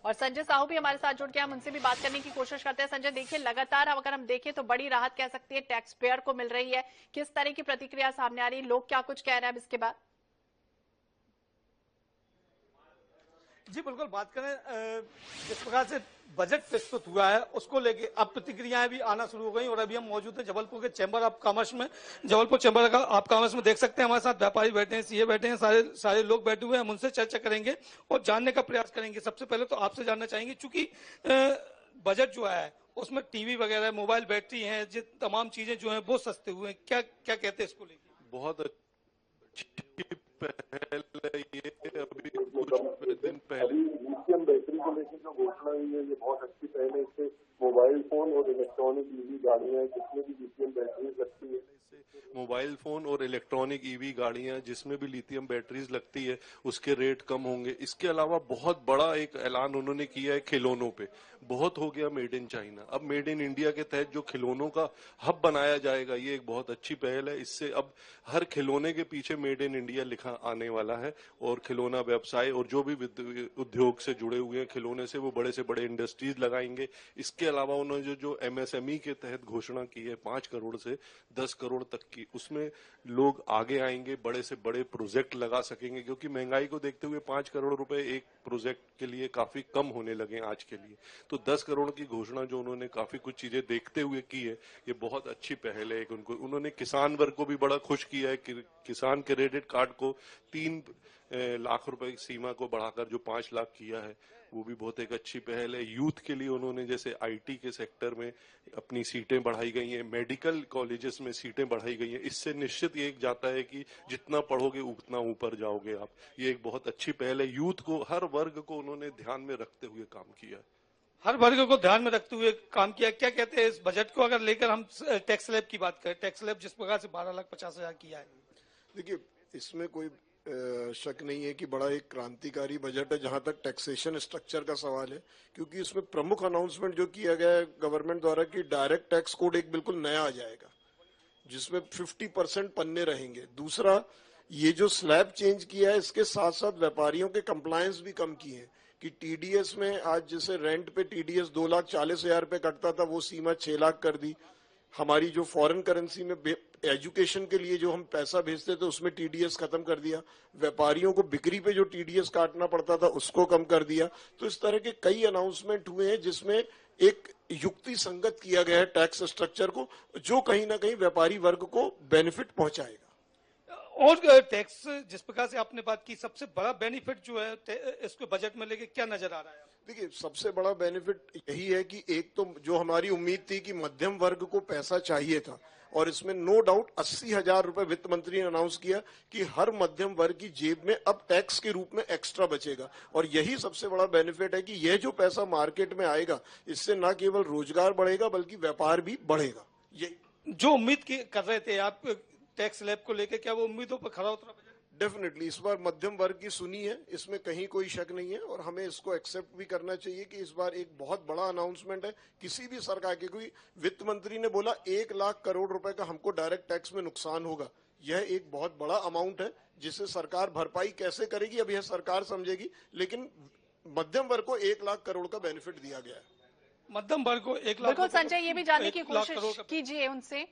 और संजय साहू भी हमारे साथ जुड़ के हम उनसे भी बात करने की कोशिश करते हैं। संजय, देखिए लगातार अगर हम देखें तो बड़ी राहत कह सकती है टैक्स पेयर को मिल रही है। किस तरह की प्रतिक्रिया सामने आ रही है, लोग क्या कुछ कह रहे हैं अब इसके बाद? जी बिल्कुल, बात करें जिस प्रकार से बजट प्रस्तुत हुआ है उसको लेके अब प्रतिक्रियाएं भी आना शुरू हो गई। और अभी हम मौजूद हैं जबलपुर के चैंबर ऑफ कॉमर्स में। जबलपुर चैंबर ऑफ कॉमर्स में देख सकते हैं हमारे साथ व्यापारी बैठे हैं, सीए बैठे हैं, सारे लोग बैठे हुए हैं। हम उनसे चर्चा करेंगे और जानने का प्रयास करेंगे। सबसे पहले तो आपसे जानना चाहेंगे, चूंकि बजट जो है उसमें टीवी वगैरह, मोबाइल बैटरी है, जो तमाम चीजें जो है वो सस्ते हुए हैं, क्या क्या कहते हैं इसको लेकर? बहुत अच्छी पहल है ये। अभी कुछ दिन पहले लिथियम बैटरी को लेकर जो घोषणा हुई है ये बहुत अच्छी पहल है। इससे मोबाइल फोन और इलेक्ट्रॉनिक ईवी गाड़ियां जिसमें भी लिथियम बैटरीज लगती है, मोबाइल फोन और इलेक्ट्रॉनिक ईवी गाड़ियां जिसमें भी लिथियम बैटरीज लगती है उसके रेट कम होंगे। इसके अलावा बहुत बड़ा एक ऐलान उन्होंने किया है खिलौनों पे। बहुत हो गया मेड इन चाइना, अब मेड इन इंडिया के तहत जो खिलौनों का हब बनाया जाएगा, ये एक बहुत अच्छी पहल है। इससे अब हर खिलौने के पीछे मेड इन इंडिया लिखा आने वाला है और खिलौना व्यवसाय और जो भी उद्योग से जुड़े हुए हैं खिलौने से, वो बड़े से बड़े इंडस्ट्रीज लगाएंगे। इसके अलावा उन्होंने जो एमएसएमई के तहत घोषणा की है 5 करोड़ से 10 करोड़ तक की, उसमें लोग आगे आएंगे, बड़े से बड़े प्रोजेक्ट लगा सकेंगे। क्योंकि महंगाई को देखते हुए 5 करोड़ रुपए एक प्रोजेक्ट के लिए काफी कम होने लगे आज के लिए। तो 10 करोड़ की घोषणा जो उन्होंने काफी कुछ चीजें देखते हुए की है, ये बहुत अच्छी पहल है। उन्होंने किसान वर्ग को भी बड़ा खुश किया है कि किसान क्रेडिट कार्ड को 3 लाख रुपए की सीमा को बढ़ाकर जो 5 लाख किया है, वो भी बहुत एक अच्छी पहल है। यूथ के लिए उन्होंने जैसे आईटी के सेक्टर में अपनी सीटें बढ़ाई गई हैं, मेडिकल कॉलेजेस में सीटें बढ़ाई गई हैं। इससे निश्चित ये एक जाता है कि जितना पढ़ोगे उतना ऊपर जाओगे आप। ये एक बहुत अच्छी पहल है। यूथ को, हर वर्ग को उन्होंने ध्यान में रखते हुए काम किया। हर वर्ग को ध्यान में रखते हुए काम किया। क्या कहते हैं इस बजट को अगर लेकर हम टैक्स स्लैब की बात करें, टैक्स स्लैब जिस प्रकार से 12,50,000 किया है? देखिए इसमें कोई शक नहीं है कि बड़ा एक क्रांतिकारी बजट है जहां तक टैक्सेशन स्ट्रक्चर का सवाल है। क्योंकि इसमें प्रमुख अनाउंसमेंट जो किया गया है गवर्नमेंट द्वारा कि डायरेक्ट टैक्स कोड एक बिल्कुल नया आ जाएगा जिसमें 50% पन्ने रहेंगे। दूसरा, ये जो स्लैब चेंज किया है इसके साथ साथ व्यापारियों के कंप्लायंस भी कम किए हैं कि टीडीएस में आज जैसे रेंट पे टीडीएस 2,40,000 रुपए कटता था, वो सीमा 6 लाख कर दी। हमारी जो फॉरेन करेंसी में एजुकेशन के लिए जो हम पैसा भेजते थे उसमें टीडीएस खत्म कर दिया। व्यापारियों को बिक्री पे जो टीडीएस काटना पड़ता था उसको कम कर दिया। तो इस तरह के कई अनाउंसमेंट हुए हैं जिसमें एक युक्ति संगत किया गया है टैक्स स्ट्रक्चर को, जो कहीं ना कहीं व्यापारी वर्ग को बेनिफिट पहुंचाएगा। और टैक्स जिस प्रकार से आपने बात की, सबसे बड़ा बेनिफिट जो है इसको बजट में लेके क्या नजर आ रहा है? देखिए सबसे बड़ा बेनिफिट यही है कि एक तो जो हमारी उम्मीद थी कि मध्यम वर्ग को पैसा चाहिए था, और इसमें नो डाउट 80,000 रुपए वित्त मंत्री ने अनाउंस किया कि हर मध्यम वर्ग की जेब में अब टैक्स के रूप में एक्स्ट्रा बचेगा। और यही सबसे बड़ा बेनिफिट है कि यह जो पैसा मार्केट में आएगा इससे न केवल रोजगार बढ़ेगा बल्कि व्यापार भी बढ़ेगा। ये जो उम्मीद कर रहे थे आप टैक्स स्लैब को लेकर, क्या वो उम्मीदों पर खरा उतरा? डेफिनेटली इस बार मध्यम वर्ग की सुनी है, इसमें कहीं कोई शक नहीं है। और हमें इसको एक्सेप्ट भी करना चाहिए कि इस बार एक बहुत बड़ा अनाउंसमेंट है किसी भी सरकार के। कोई वित्त मंत्री ने बोला 1 लाख करोड़ रुपए का हमको डायरेक्ट टैक्स में नुकसान होगा। यह एक बहुत बड़ा अमाउंट है जिससे सरकार भरपाई कैसे करेगी अब यह सरकार समझेगी, लेकिन मध्यम वर्ग को 1 लाख करोड़ का बेनिफिट दिया गया है। मध्यम वर्ग को 1 लाख। बिल्कुल संजय, ये भी जानने की कोशिश कीजिए उनसे।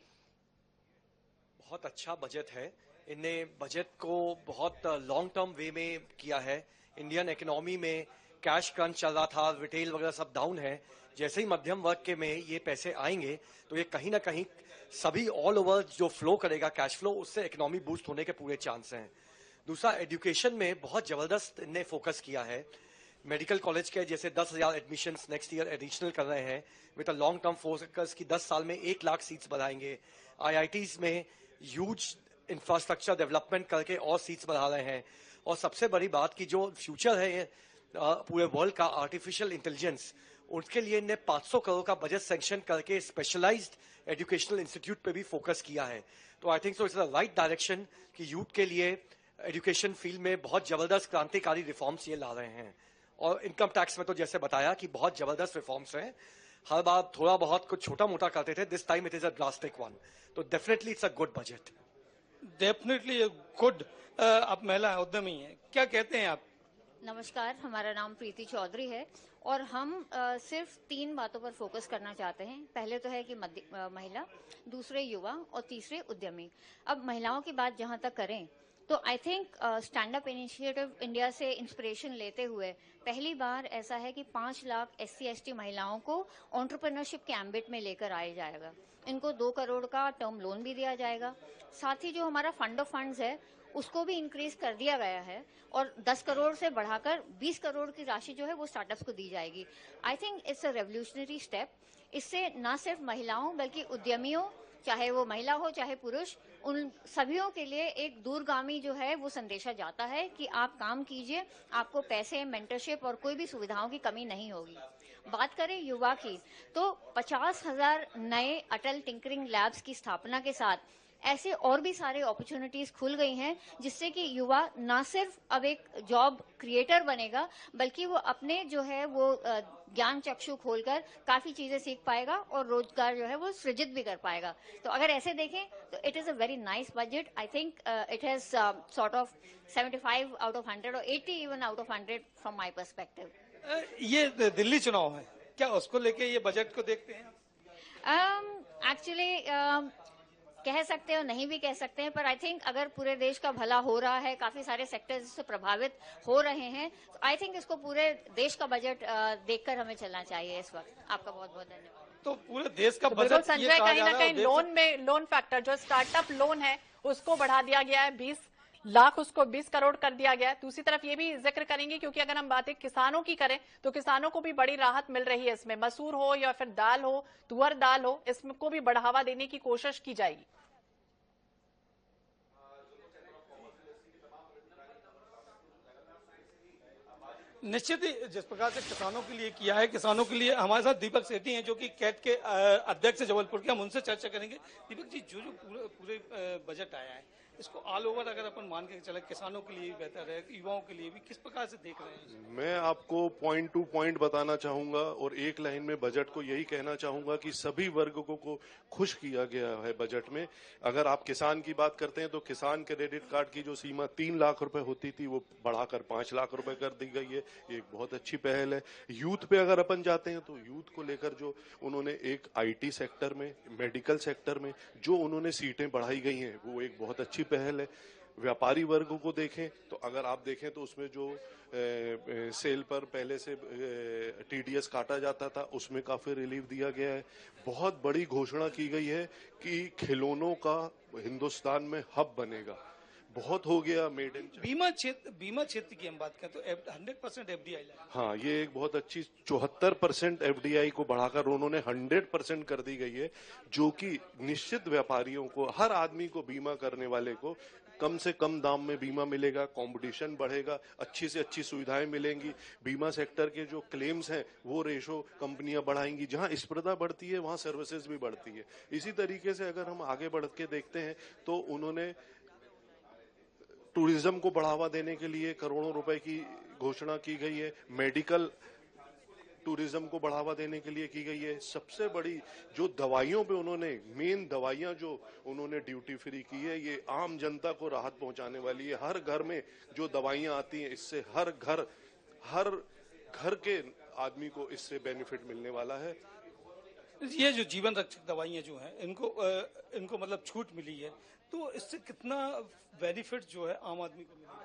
बहुत अच्छा बजट है। इनने बजट को बहुत लॉन्ग टर्म वे में किया है। इंडियन इकोनॉमी में कैश क्रंच चल रहा था, रिटेल वगैरह सब डाउन है। जैसे ही मध्यम वर्ग के में ये पैसे आएंगे तो ये कहीं ना कहीं सभी ऑल ओवर जो फ्लो करेगा कैश फ्लो, उससे इकोनॉमी बूस्ट होने के पूरे चांस हैं। दूसरा, एजुकेशन में बहुत जबरदस्त इनने फोकस किया है। मेडिकल कॉलेज के जैसे 10,000 एडमिशंस नेक्स्ट ईयर एडिशनल कर रहे हैं with a long term focus की 10 साल में 1 लाख सीट्स बढ़ाएंगे। आईआईटीज में ह्यूज इंफ्रास्ट्रक्चर डेवलपमेंट करके और सीट्स बढ़ा रहे हैं। और सबसे बड़ी बात की जो फ्यूचर है पूरे वर्ल्ड का आर्टिफिशियल इंटेलिजेंस, उसके लिए इन्हें 500 करोड़ का बजट सैंक्शन करके स्पेशलाइज्ड एजुकेशनल इंस्टीट्यूट पे भी फोकस किया है। तो I think so it's the right direction कि यूथ के लिए एजुकेशन फील्ड में बहुत जबरदस्त क्रांतिकारी रिफॉर्म्स ये ला रहे हैं। और इनकम टैक्स में तो जैसे बताया कि बहुत जबरदस्त रिफॉर्म्स हैं। हर बार थोड़ा बहुत कुछ छोटा मोटा करते थे, this time it is a drastic one. तो definitely it's a good budget. Definitely good. आप महिला उद्यमी हैं, क्या कहते हैं आप? नमस्कार, हमारा नाम प्रीति चौधरी है और हम सिर्फ 3 बातों पर फोकस करना चाहते हैं। पहले तो है कि महिला, दूसरे युवा और तीसरे उद्यमी। अब महिलाओं की बात जहां तक करें तो I think stand up initiative India से इंस्पिरेशन लेते हुए पहली बार ऐसा है कि 5 लाख SC/ST महिलाओं को एंटरप्रेन्योरशिप के एम्बिट में लेकर आया जाएगा। इनको 2 करोड़ का टर्म लोन भी दिया जाएगा। साथ ही जो हमारा फंड ऑफ फंड्स है उसको भी इंक्रीज कर दिया गया है और 10 करोड़ से बढ़ाकर 20 करोड़ की राशि जो है वो स्टार्टअप्स को दी जाएगी। I think it's a revolutionary step. इससे न सिर्फ महिलाओं बल्कि उद्यमियों, चाहे वो महिला हो चाहे पुरुष, उन सभियों के लिए एक दूरगामी जो है वो संदेशा जाता है कि आप काम कीजिए, आपको पैसे, मेंटरशिप और कोई भी सुविधाओं की कमी नहीं होगी। बात करें युवा की तो 50,000 नए अटल टिंकरिंग लैब्स की स्थापना के साथ ऐसे और भी सारे अपॉर्चुनिटीज खुल गई हैं जिससे कि युवा ना सिर्फ अब एक जॉब क्रिएटर बनेगा बल्कि वो अपने जो है वो ज्ञान चक्षु खोलकर काफी चीजें सीख पाएगा और रोजगार जो है वो सृजित भी कर पाएगा। तो अगर ऐसे देखें तो it is a very nice budget. I think it has sort of 75 out of 100 और 80 even out of 100 from my perspective. ये दिल्ली चुनाव है, क्या उसको लेके ये बजट को देखते हैं? एक्चुअली कह सकते हैं और नहीं भी कह सकते हैं, पर आई थिंक अगर पूरे देश का भला हो रहा है, काफी सारे सेक्टर्स इससे प्रभावित हो रहे हैं, तो आई थिंक इसको पूरे देश का बजट देखकर हमें चलना चाहिए इस वक्त। आपका बहुत बहुत धन्यवाद। तो पूरे देश का तो बजट बिल्कुल संजय, कहीं ना कहीं लोन फैक्टर जो स्टार्टअप लोन है उसको बढ़ा दिया गया है, 20 लाख उसको 20 करोड़ कर दिया गया है। दूसरी तरफ ये भी जिक्र करेंगे क्योंकि अगर हम बातें किसानों की करें तो किसानों को भी बड़ी राहत मिल रही है इसमें। मसूर हो या फिर दाल हो, तुअर दाल हो, इसको भी बढ़ावा देने की कोशिश की जाएगी। निश्चित ही जिस प्रकार से किसानों के लिए किया है, किसानों के लिए हमारे साथ दीपक सेठी हैं जो कि कैट के अध्यक्ष जबलपुर के, हम उनसे चर्चा करेंगे। दीपक जी, जो पूरे बजट आया है इसको ऑल ओवर अगर अपन मान के चले, किसानों के लिए भी बेहतर है, युवाओं के लिए भी, किस प्रकार से देख रहे हैं? मैं आपको पॉइंट टू पॉइंट बताना चाहूंगा और एक लाइन में बजट को यही कहना चाहूंगा कि सभी वर्गों को खुश किया गया है बजट में। अगर आप किसान की बात करते हैं तो किसान क्रेडिट कार्ड की जो सीमा 3 लाख रुपए होती थी वो बढ़ाकर 5 लाख रुपए कर दी गई है, ये एक बहुत अच्छी पहल है। यूथ पे अगर अपन जाते हैं तो यूथ को लेकर जो उन्होंने एक IT सेक्टर में, मेडिकल सेक्टर में जो उन्होंने सीटें बढ़ाई गई हैं वो एक बहुत अच्छी पहल है। व्यापारी वर्गों को देखें तो अगर आप देखें तो उसमें जो सेल पर पहले से TDS काटा जाता था उसमें काफी रिलीफ दिया गया है। बहुत बड़ी घोषणा की गई है कि खिलौनों का हिंदुस्तान में हब बनेगा। बहुत हो गया मेड इन। बीमा क्षेत्र की हम बात करें तो 100% FDI लाया। हाँ, ये एक बहुत अच्छी 74% FDI को बढ़ाकर उन्होंने 100% कर दी गई है, जो कि निश्चित व्यापारियों को, हर आदमी को, बीमा करने वाले को कम से कम दाम में बीमा मिलेगा, कंपटीशन बढ़ेगा, अच्छी से अच्छी सुविधाएं मिलेंगी। बीमा सेक्टर के जो क्लेम्स हैं वो रेशो कंपनियां बढ़ाएंगी। जहां स्पर्धा बढ़ती है वहां सर्विसेज भी बढ़ती है। इसी तरीके से अगर हम आगे बढ़ के देखते हैं तो उन्होंने टूरिज्म को बढ़ावा देने के लिए करोड़ों रुपए की घोषणा की गई है। मेडिकल टूरिज्म को बढ़ावा देने के लिए की गई है। सबसे बड़ी जो दवाइयों पे उन्होंने, मेन दवाइयां जो उन्होंने ड्यूटी फ्री की है, ये आम जनता को राहत पहुंचाने वाली है। हर घर में जो दवाइयां आती हैं इससे हर घर के आदमी को इससे बेनिफिट मिलने वाला है। ये जो जीवन रक्षक दवाइयां जो हैं इनको मतलब छूट मिली है, तो इससे कितना बेनिफिट जो है आम आदमी को मिलेगा?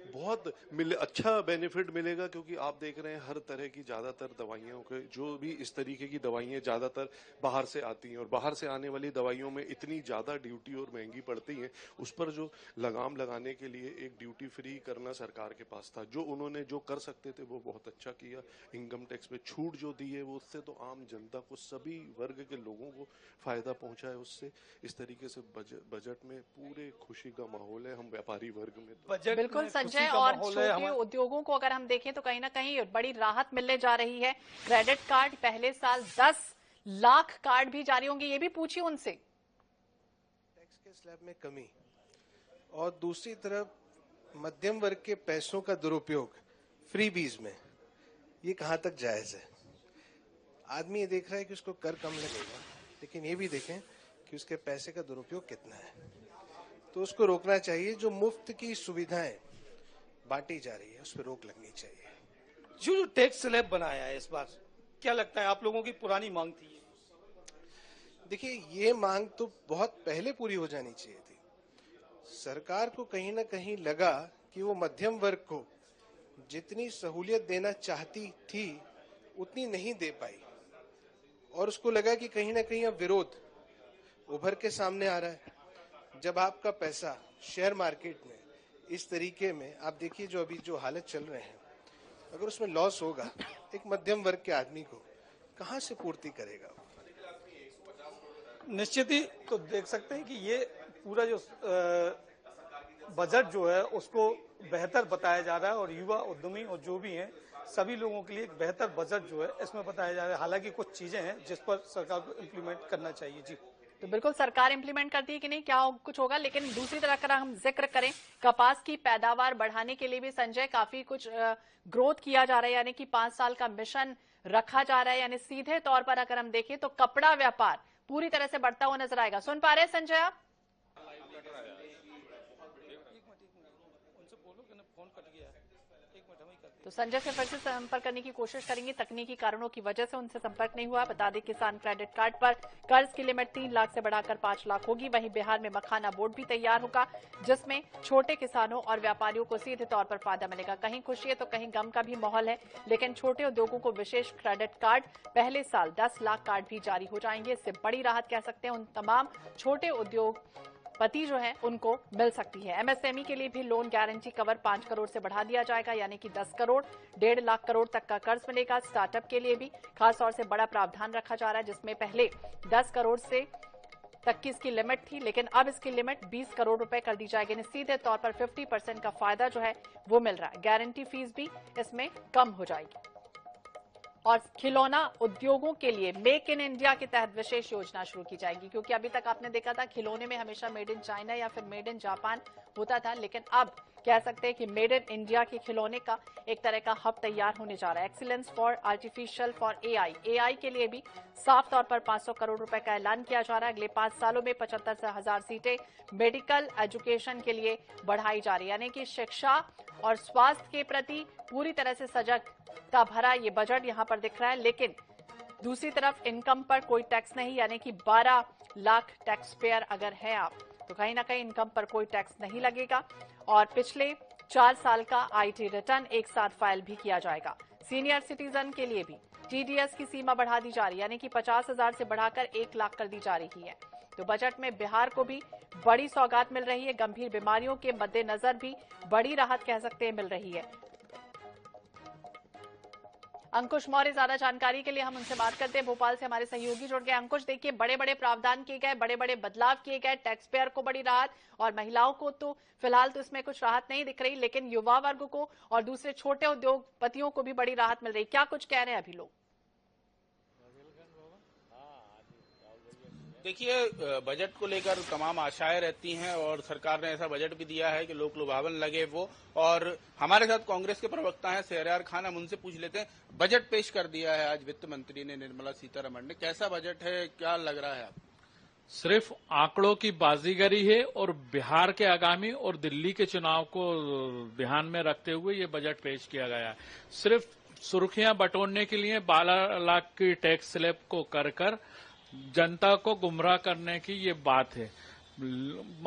बहुत अच्छा बेनिफिट मिलेगा, क्योंकि आप देख रहे हैं हर तरह की ज्यादातर दवाइयों के, जो भी इस तरीके की दवाइयां ज्यादातर बाहर से आती हैं और बाहर से आने वाली दवाइयों में इतनी ज्यादा ड्यूटी और महंगी पड़ती हैं, उस पर जो लगाम लगाने के लिए एक ड्यूटी फ्री करना सरकार के पास था। जो उन्होंने जो कर सकते थे वो बहुत अच्छा किया। इनकम टैक्स पे छूट जो दी है वो उससे तो आम जनता को, सभी वर्ग के लोगों को फायदा पहुंचा है उससे। इस तरीके से बजट में पूरे खुशी का माहौल है। हम व्यापारी वर्ग में बजट बिल्कुल संजय, और छोटे उद्योगों को अगर हम देखें तो कहीं ना कहीं बड़ी राहत मिलने जा रही है। क्रेडिट कार्ड पहले साल 10 लाख कार्ड भी जारी होंगे, ये भी पूछिए उनसे। टैक्स के स्लैब में कमी और दूसरी तरफ मध्यम वर्ग के पैसों का दुरुपयोग फ्रीबीज में, ये कहां तक जायज है? आदमी ये देख रहा है कि उसको कर कम लगेगा, लेकिन ये भी देखें कि उसके पैसे का दुरुपयोग कितना है। तो उसको रोकना चाहिए। जो मुफ्त की सुविधाएं बांटी जा रही है, उस पर रोक लगनी चाहिए। जो टैक्स स्लैब बनाया है इस बार, क्या लगता है आप लोगों की पुरानी मांग थी? देखिए, ये मांग तो बहुत पहले पूरी हो जानी चाहिए थी। सरकार को कहीं ना कहीं लगा कि वो मध्यम वर्ग को जितनी सहूलियत देना चाहती थी उतनी नहीं दे पाई, और उसको लगा कि कहीं ना कहीं अब विरोध उभर के सामने आ रहा है। जब आपका पैसा शेयर मार्केट में इस तरीके में, आप देखिए जो अभी जो हालत चल रहे हैं, अगर उसमें लॉस होगा, एक मध्यम वर्ग के आदमी को कहां से पूर्ति करेगा? निश्चित ही तो देख सकते हैं कि ये पूरा जो बजट जो है उसको बेहतर बताया जा रहा है, और युवा उद्यमी और जो भी हैं सभी लोगों के लिए एक बेहतर बजट जो है इसमें बताया जा रहा है। हालांकि कुछ चीजें हैं जिस पर सरकार को इम्प्लीमेंट करना चाहिए। जी, तो बिल्कुल सरकार इंप्लीमेंट करती है कि नहीं, क्या कुछ होगा। लेकिन दूसरी तरफ अगर हम जिक्र करें, कपास की पैदावार बढ़ाने के लिए भी संजय काफी कुछ ग्रोथ किया जा रहा है, यानी कि 5 साल का मिशन रखा जा रहा है। यानी सीधे तौर पर अगर हम देखें तो कपड़ा व्यापार पूरी तरह से बढ़ता हुआ नजर आएगा। सुन पा रहे हैं संजय आप? तो संजय से फिर से संपर्क करने की कोशिश करेंगे, तकनीकी कारणों की वजह से उनसे संपर्क नहीं हुआ। बता दें किसान क्रेडिट कार्ड पर कर्ज की लिमिट 3 लाख से बढ़ाकर 5 लाख होगी। वहीं बिहार में मखाना बोर्ड भी तैयार होगा, जिसमें छोटे किसानों और व्यापारियों को सीधे तौर पर फायदा मिलेगा। कहीं खुशी है तो कहीं गम का भी माहौल है, लेकिन छोटे उद्योगों को विशेष क्रेडिट कार्ड पहले साल 10 लाख कार्ड भी जारी हो जाएंगे। इससे बड़ी राहत कह सकते हैं उन तमाम छोटे उद्योग पति जो है उनको मिल सकती है। एमएसएमई के लिए भी लोन गारंटी कवर 5 करोड़ से बढ़ा दिया जाएगा, यानी कि 10 करोड़ 1.5 लाख करोड़ तक का कर्ज मिलेगा। स्टार्टअप के लिए भी खास तौर से बड़ा प्रावधान रखा जा रहा है, जिसमें पहले 10 करोड़ से तक की इसकी लिमिट थी, लेकिन अब इसकी लिमिट 20 करोड़ रुपए कर दी जाएगी। सीधे तौर पर 50% का फायदा जो है वो मिल रहा है। गारंटी फीस भी इसमें कम हो जाएगी। और खिलौना उद्योगों के लिए मेक इन इंडिया के तहत विशेष योजना शुरू की जाएगी, क्योंकि अभी तक आपने देखा था खिलौने में हमेशा मेड इन चाइना या फिर मेड इन जापान होता था, लेकिन अब कह सकते हैं कि मेड इन इंडिया के खिलौने का एक तरह का हब तैयार होने जा रहा है। Excellence for artificial for AI के लिए भी साफ तौर पर 500 करोड़ रुपए का ऐलान किया जा रहा है। अगले 5 सालों में 75,000 सीटें मेडिकल एजुकेशन के लिए बढ़ाई जा रही है, यानी कि शिक्षा और स्वास्थ्य के प्रति पूरी तरह से सजगता भरा ये बजट यहां पर दिख रहा है। लेकिन दूसरी तरफ इनकम पर कोई टैक्स नहीं, यानी कि 12 लाख टैक्स पेयर अगर हैं आप तो कहीं ना कहीं इनकम पर कोई टैक्स नहीं लगेगा। और पिछले 4 साल का आईटी रिटर्न एक साथ फाइल भी किया जाएगा। सीनियर सिटीजन के लिए भी टीडीएस की सीमा बढ़ा दी जा रही है, यानी कि 50,000 से बढ़ाकर 1 लाख कर दी जा रही है। तो बजट में बिहार को भी बड़ी सौगात मिल रही है। गंभीर बीमारियों के मद्देनजर भी बड़ी राहत कह सकते हैं मिल रही है। अंकुश मौर्य ज्यादा जानकारी के लिए हम उनसे बात करते हैं। भोपाल से हमारे सहयोगी जुड़ गए। अंकुश, देखिए बड़े बड़े प्रावधान किए गए, बड़े बड़े बदलाव किए गए, टैक्स पेयर को बड़ी राहत, और महिलाओं को तो फिलहाल तो इसमें कुछ राहत नहीं दिख रही, लेकिन युवा वर्ग को और दूसरे छोटे उद्योगपतियों को भी बड़ी राहत मिल रही। क्या कुछ कह रहे हैं अभी लोग? देखिए, बजट को लेकर तमाम आशाएं रहती हैं और सरकार ने ऐसा बजट भी दिया है कि लोक लुभावन लगे वो। और हमारे साथ कांग्रेस के प्रवक्ता हैं शहरयार खान, हम उनसे पूछ लेते हैं। बजट पेश कर दिया है आज वित्त मंत्री ने, निर्मला सीतारमण ने, कैसा बजट है, क्या लग रहा है आप? सिर्फ आंकड़ों की बाजीगरी है और बिहार के आगामी और दिल्ली के चुनाव को ध्यान में रखते हुए ये बजट पेश किया गया है। सिर्फ सुर्खियां बटोरने के लिए 12 लाख की टैक्स स्लैब को कर जनता को गुमराह करने की ये बात है।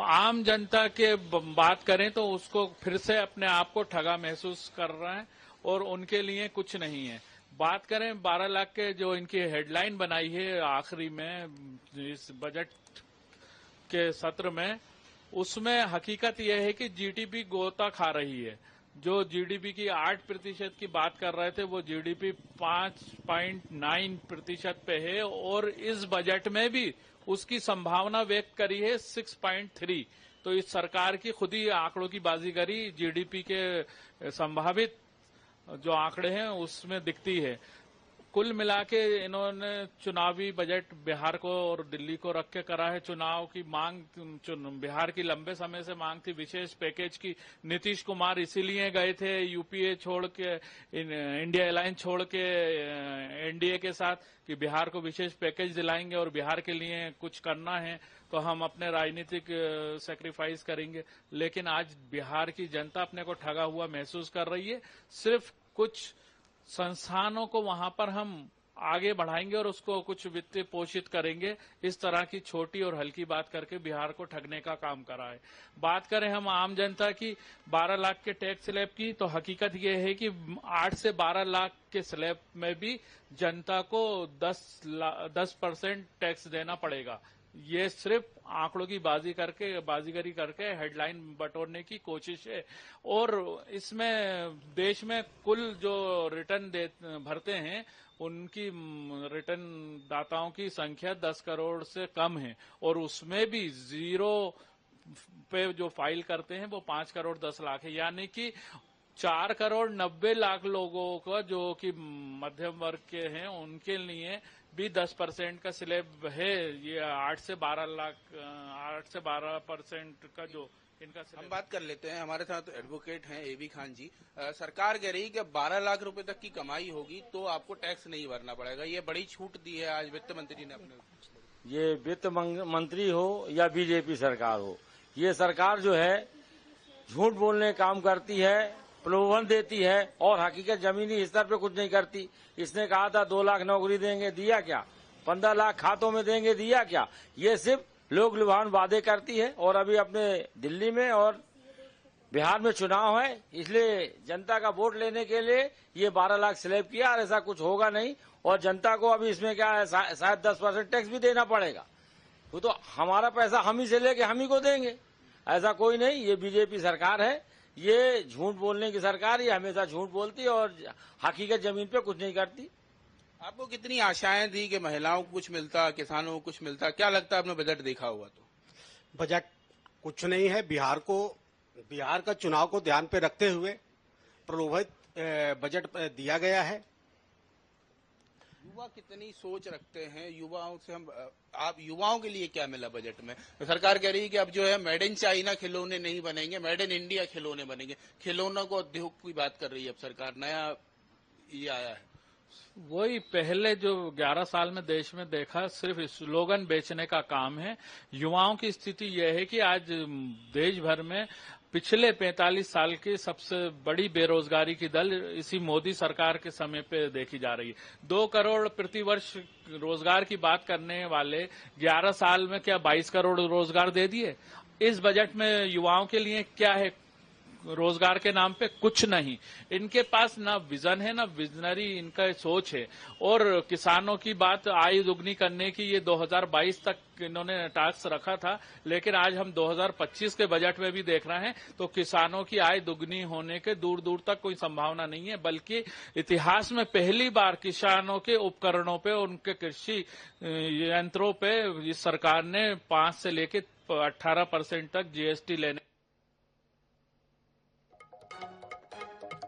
आम जनता के बात करें तो उसको फिर से अपने आप को ठगा महसूस कर रहे हैं और उनके लिए कुछ नहीं है। बात करें 12 लाख के जो इनकी हेडलाइन बनाई है आखिरी में इस बजट के सत्र में, उसमें हकीकत यह है कि जीडीपी गोता खा रही है। जो जीडीपी की 8% की बात कर रहे थे वो जीडीपी 5.9% पे है, और इस बजट में भी उसकी संभावना व्यक्त करी है 6.3। तो इस सरकार की खुद ही आंकड़ों की बाजीगरी जीडीपी के संभावित जो आंकड़े हैं उसमें दिखती है। कुल मिला के इन्होंने चुनावी बजट बिहार को और दिल्ली को रख के करा है। चुनाव की मांग बिहार की लंबे समय से मांग थी विशेष पैकेज की। नीतीश कुमार इसीलिए गए थे यूपीए छोड़ के, इंडिया अलायंस छोड़ के एनडीए के साथ, कि बिहार को विशेष पैकेज दिलाएंगे और बिहार के लिए कुछ करना है तो हम अपने राजनीतिक सेक्रीफाइस करेंगे। लेकिन आज बिहार की जनता अपने को ठगा हुआ महसूस कर रही है। सिर्फ कुछ संस्थानों को वहां पर हम आगे बढ़ाएंगे और उसको कुछ वित्तीय पोषित करेंगे, इस तरह की छोटी और हल्की बात करके बिहार को ठगने का काम करा है। बात करें हम आम जनता की 12 लाख के टैक्स स्लैब की, तो हकीकत यह है कि 8 से 12 लाख के स्लैब में भी जनता को 10% टैक्स देना पड़ेगा। ये सिर्फ आंकड़ों की बाजीगरी करके हेडलाइन बटोरने की कोशिश है। और इसमें देश में कुल जो रिटर्न भरते हैं उनकी रिटर्न दाताओं की संख्या 10 करोड़ से कम है, और उसमें भी जीरो पे जो फाइल करते हैं वो 5 करोड़ 10 लाख है। यानी कि 4 करोड़ 90 लाख लोगों का जो कि मध्यम वर्ग के हैं उनके लिए भी 10% का स्लैब है। ये 8 से 12% का जो इनका हम बात कर लेते हैं। हमारे साथ एडवोकेट हैं एबी खान जी। सरकार कह रही है कि 12 लाख रुपए तक की कमाई होगी तो आपको टैक्स नहीं भरना पड़ेगा। ये बड़ी छूट दी है आज वित्त मंत्री ने अपने। ये वित्त मंत्री हो या बीजेपी सरकार हो, ये सरकार जो है झूठ बोलने काम करती है, प्रलोभन देती है और हकीकत जमीनी स्तर पे कुछ नहीं करती। इसने कहा था 2 लाख नौकरी देंगे, दिया क्या? 15 लाख खातों में देंगे, दिया क्या? ये सिर्फ लोक लुभावन वादे करती है। और अभी अपने दिल्ली में और बिहार में चुनाव है, इसलिए जनता का वोट लेने के लिए ये 12 लाख स्लैब किया, और ऐसा कुछ होगा नहीं। और जनता को अभी इसमें क्या है, शायद 10% टैक्स भी देना पड़ेगा। वो तो हमारा पैसा हम ही से लेके हम ही को देंगे, ऐसा कोई नहीं। ये बीजेपी सरकार है, ये झूठ बोलने की सरकार, ये हमेशा झूठ बोलती है और हकीकत जमीन पे कुछ नहीं करती। आपको कितनी आशाएं थी कि महिलाओं को कुछ मिलता, किसानों को कुछ मिलता? क्या लगता है आपने बजट देखा हुआ तो? बजट कुछ नहीं है। बिहार का चुनाव को ध्यान पे रखते हुए प्रलोभित बजट दिया गया है। युवा कितनी सोच रखते हैं? युवाओं से आप युवाओं के लिए क्या मिला बजट में? सरकार कह रही है कि अब जो है मेड इन चाइना खिलौने नहीं बनेंगे, मेड इन इंडिया खिलौने बनेंगे। खिलौनों को उद्योग की बात कर रही है अब सरकार, नया ये आया है। वही पहले जो 11 साल में देश में देखा, सिर्फ स्लोगन बेचने का काम है। युवाओं की स्थिति यह है कि आज देश भर में पिछले 45 साल की सबसे बड़ी बेरोजगारी की दल इसी मोदी सरकार के समय पे देखी जा रही है। 2 करोड़ प्रति वर्ष रोजगार की बात करने वाले 11 साल में क्या 22 करोड़ रोजगार दे दिए? इस बजट में युवाओं के लिए क्या है? रोजगार के नाम पे कुछ नहीं। इनके पास ना विजन है, ना विजनरी इनका सोच है। और किसानों की बात, आय दुगनी करने की, ये 2022 तक इन्होंने टास्क रखा था, लेकिन आज हम 2025 के बजट में भी देख रहे हैं तो किसानों की आय दुगनी होने के दूर दूर तक कोई संभावना नहीं है। बल्कि इतिहास में पहली बार किसानों के उपकरणों पे, उनके कृषि यंत्रों पे इस सरकार ने 5 से लेकर 18% तक जीएसटी लेने।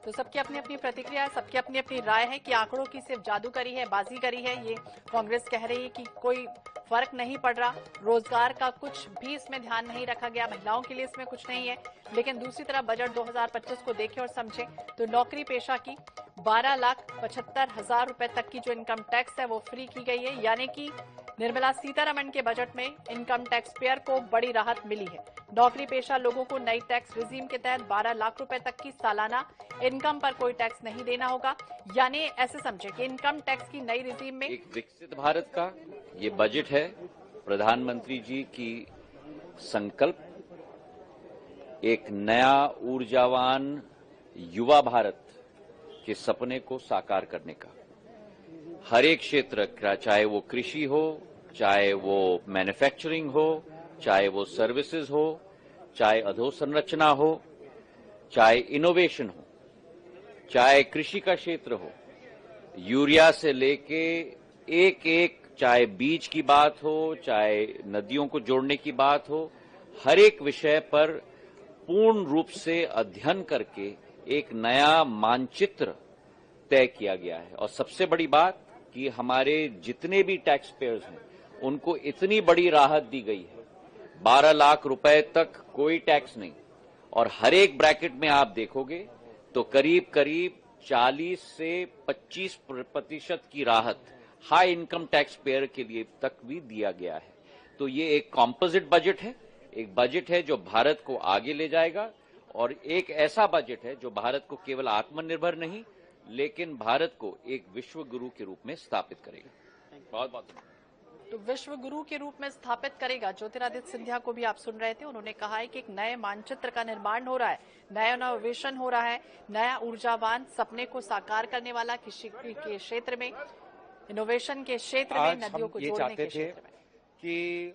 तो सबकी अपनी अपनी प्रतिक्रिया है, सबकी अपनी अपनी राय है कि आंकड़ों की सिर्फ जादूगरी है, बाजीगरी है। ये कांग्रेस कह रही है कि कोई फर्क नहीं पड़ रहा, रोजगार का कुछ भी इसमें ध्यान नहीं रखा गया, महिलाओं के लिए इसमें कुछ नहीं है। लेकिन दूसरी तरफ बजट 2025 को देखें और समझें तो नौकरी पेशा की 12,75,000 रुपए तक की जो इनकम टैक्स है वो फ्री की गई है। यानी कि निर्मला सीतारमण के बजट में इनकम टैक्स पेयर को बड़ी राहत मिली है। नौकरी पेशा लोगों को नई टैक्स रिजीम के तहत 12 लाख रुपए तक की सालाना इनकम पर कोई टैक्स नहीं देना होगा। यानी ऐसे समझे कि इनकम टैक्स की नई रिजीम में एक विकसित भारत का ये बजट है। प्रधानमंत्री जी की संकल्प एक नया ऊर्जावान युवा भारत के सपने को साकार करने का। हर एक क्षेत्र का, चाहे वो कृषि हो, चाहे वो मैन्युफैक्चरिंग हो, चाहे वो सर्विसेज हो, चाहे अधोसंरचना हो, चाहे इनोवेशन हो, चाहे कृषि का क्षेत्र हो, यूरिया से लेके एक चाहे बीज की बात हो, चाहे नदियों को जोड़ने की बात हो, हर एक विषय पर पूर्ण रूप से अध्ययन करके एक नया मानचित्र तय किया गया है। और सबसे बड़ी बात, कि हमारे जितने भी टैक्स पेयर्स हैं उनको इतनी बड़ी राहत दी गई है, 12 लाख रुपए तक कोई टैक्स नहीं, और हर एक ब्रैकेट में आप देखोगे तो करीब करीब 40 से 25% की राहत हाई इनकम टैक्स पेयर के लिए तक भी दिया गया है। तो ये एक कॉम्पोजिट बजट है, एक बजट है जो भारत को आगे ले जाएगा, और एक ऐसा बजट है जो भारत को केवल आत्मनिर्भर नहीं लेकिन भारत को एक विश्व गुरु के रूप में स्थापित करेगा। बहुत बहुत तो विश्व गुरु के रूप में स्थापित करेगा। ज्योतिरादित्य सिंधिया को भी आप सुन रहे थे, उन्होंने कहा है कि एक नए मानचित्र का निर्माण हो रहा है, नया इनोवेशन हो रहा है, नया ऊर्जावान सपने को साकार करने वाला कृषि के क्षेत्र में, इनोवेशन के क्षेत्र में, नदियों को जोड़ने के क्षेत्र में। कि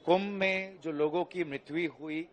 कुंभ में जो लोगों की मृत्यु हुई,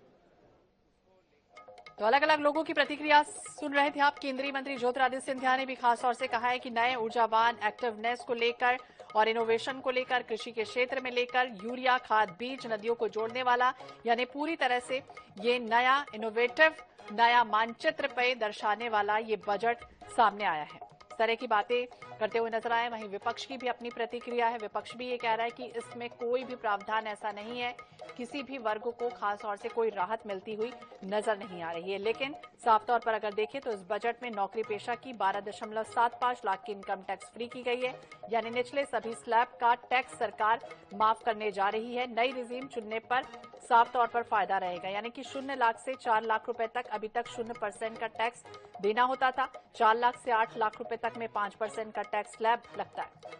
तो अलग अलग लोगों की प्रतिक्रिया सुन रहे थे आप। केंद्रीय मंत्री ज्योतिरादित्य सिंधिया ने भी खास तौर से कहा है कि नए ऊर्जावान एक्टिवनेस को लेकर और इनोवेशन को लेकर, कृषि के क्षेत्र में लेकर, यूरिया खाद बीज नदियों को जोड़ने वाला, यानी पूरी तरह से ये नया इनोवेटिव, नया मानचित्र पे दर्शाने वाला ये बजट सामने आया है। इस तरह की बातें करते हुए नजर आए। वहीं विपक्ष की भी अपनी प्रतिक्रिया है। विपक्ष भी ये कह रहा है कि इसमें कोई भी प्रावधान ऐसा नहीं है, किसी भी वर्ग को खास तौर से कोई राहत मिलती हुई नजर नहीं आ रही है। लेकिन साफ तौर पर अगर देखें तो इस बजट में नौकरी पेशा की 12.75 लाख की इनकम टैक्स फ्री की गई है, यानी निचले सभी स्लैब का टैक्स सरकार माफ करने जा रही है। नई रिजीम चुनने पर साफ तौर पर फायदा रहेगा, यानी कि 0 लाख से 4 लाख रुपए तक अभी तक 0% का टैक्स देना होता था, 4 लाख से 8 लाख रुपए तक में 5% का टैक्स स्लैब लगता है।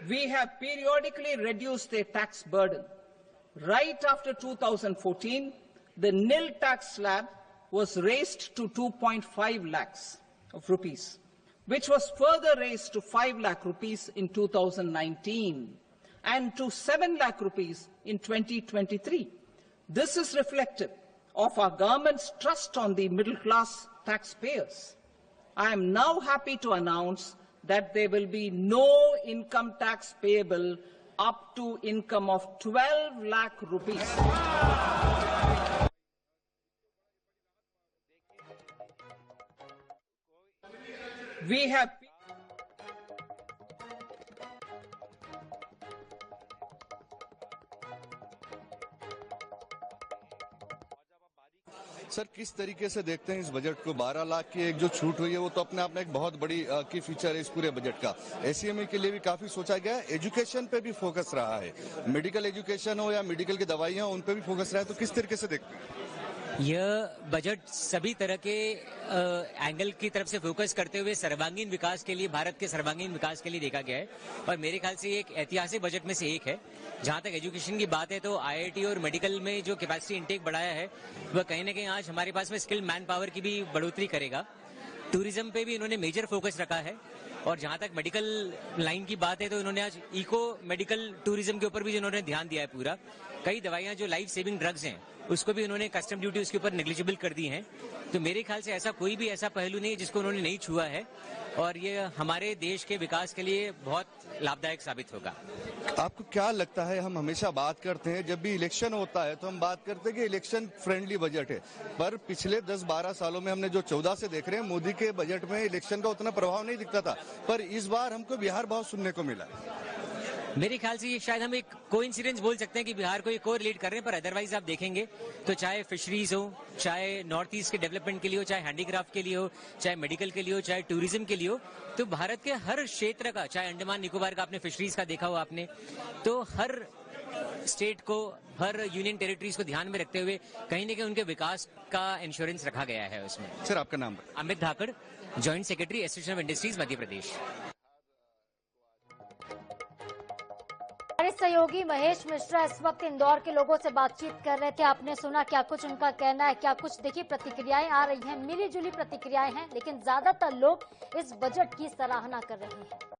We have periodically reduced their tax burden. Right after 2014, the nil tax slab was raised to 2.5 lakhs of rupees, which was further raised to 5 lakh rupees in 2019 and to 7 lakh rupees in 2023. This is reflective of our government's trust on the middle class taxpayers. I am now happy to announce that there will be no income tax payable up to income of 12 lakh rupees. We have sir, किस तरीके से देखते हैं इस budget को? 12 लाख की एक जो छूट हुई है वो तो अपने आप में एक बहुत बड़ी की फीचर है इस पूरे बजट का। एसईएमई के लिए भी काफी सोचा गया है, एजुकेशन पे भी फोकस रहा है, मेडिकल एजुकेशन हो या मेडिकल की दवाइयां हो उन पे भी फोकस रहा है, तो किस तरीके से देखते हैं? यह बजट सभी तरह के एंगल की तरफ से फोकस करते हुए सर्वांगीण विकास के लिए, भारत के सर्वांगीण विकास के लिए देखा गया है, और मेरे ख्याल से ये एक ऐतिहासिक बजट में से एक है। जहां तक एजुकेशन की बात है तो आईआईटी और मेडिकल में जो कैपेसिटी इंटेक बढ़ाया है वह कहीं ना कहीं आज हमारे पास में स्किल्ड मैन पावर की भी बढ़ोतरी करेगा। टूरिज्म पे भी इन्होंने मेजर फोकस रखा है, और जहां तक मेडिकल लाइन की बात है तो इन्होंने आज इको मेडिकल टूरिज्म के ऊपर भी इन्होंने ध्यान दिया है पूरा। कई दवाइयां जो लाइफ सेविंग ड्रग्स हैं उसको भी उन्होंने कस्टम ड्यूटी उसके ऊपर नेग्लिजिबल कर दी है। तो मेरे ख्याल से ऐसा कोई भी ऐसा पहलू नहीं है जिसको उन्होंने नहीं छुआ है, और ये हमारे देश के विकास के लिए बहुत लाभदायक साबित होगा। आपको क्या लगता है, हम हमेशा बात करते हैं जब भी इलेक्शन होता है तो हम बात करते हैं कि इलेक्शन फ्रेंडली बजट है, पर पिछले 10-12 सालों में हमने जो 14 से देख रहे हैं मोदी के बजट में इलेक्शन का उतना प्रभाव नहीं दिखता था, पर इस बार हमको बिहार बहुत सुनने को मिला। मेरे ख्याल से ये शायद हम एक कोइंसिडेंस बोल सकते हैं कि बिहार को एक और लीड कर रहे हैं, पर अदरवाइज आप देखेंगे तो चाहे फिशरीज हो, चाहे नॉर्थ ईस्ट के डेवलपमेंट के लिए हो, चाहे हैंडीक्राफ्ट के लिए हो, चाहे मेडिकल के लिए हो, चाहे टूरिज्म के लिए हो, तो भारत के हर क्षेत्र का, चाहे अंडमान निकोबार का आपने फिशरीज का देखा हो आपने, तो हर स्टेट को, हर यूनियन टेरिटरीज को ध्यान में रखते हुए कहीं न कहीं उनके विकास का इंश्योरेंस रखा गया है उसमें। सर, आपका नाम? Amit Dhakad, joint secretary association of industries Madhya Pradesh. हमारे सहयोगी महेश मिश्रा इस वक्त इंदौर के लोगों से बातचीत कर रहे थे। आपने सुना क्या कुछ उनका कहना है, क्या कुछ देखिए प्रतिक्रियाएं आ रही हैं, मिली जुली प्रतिक्रियाएं हैं, लेकिन ज्यादातर लोग इस बजट की सराहना कर रहे हैं।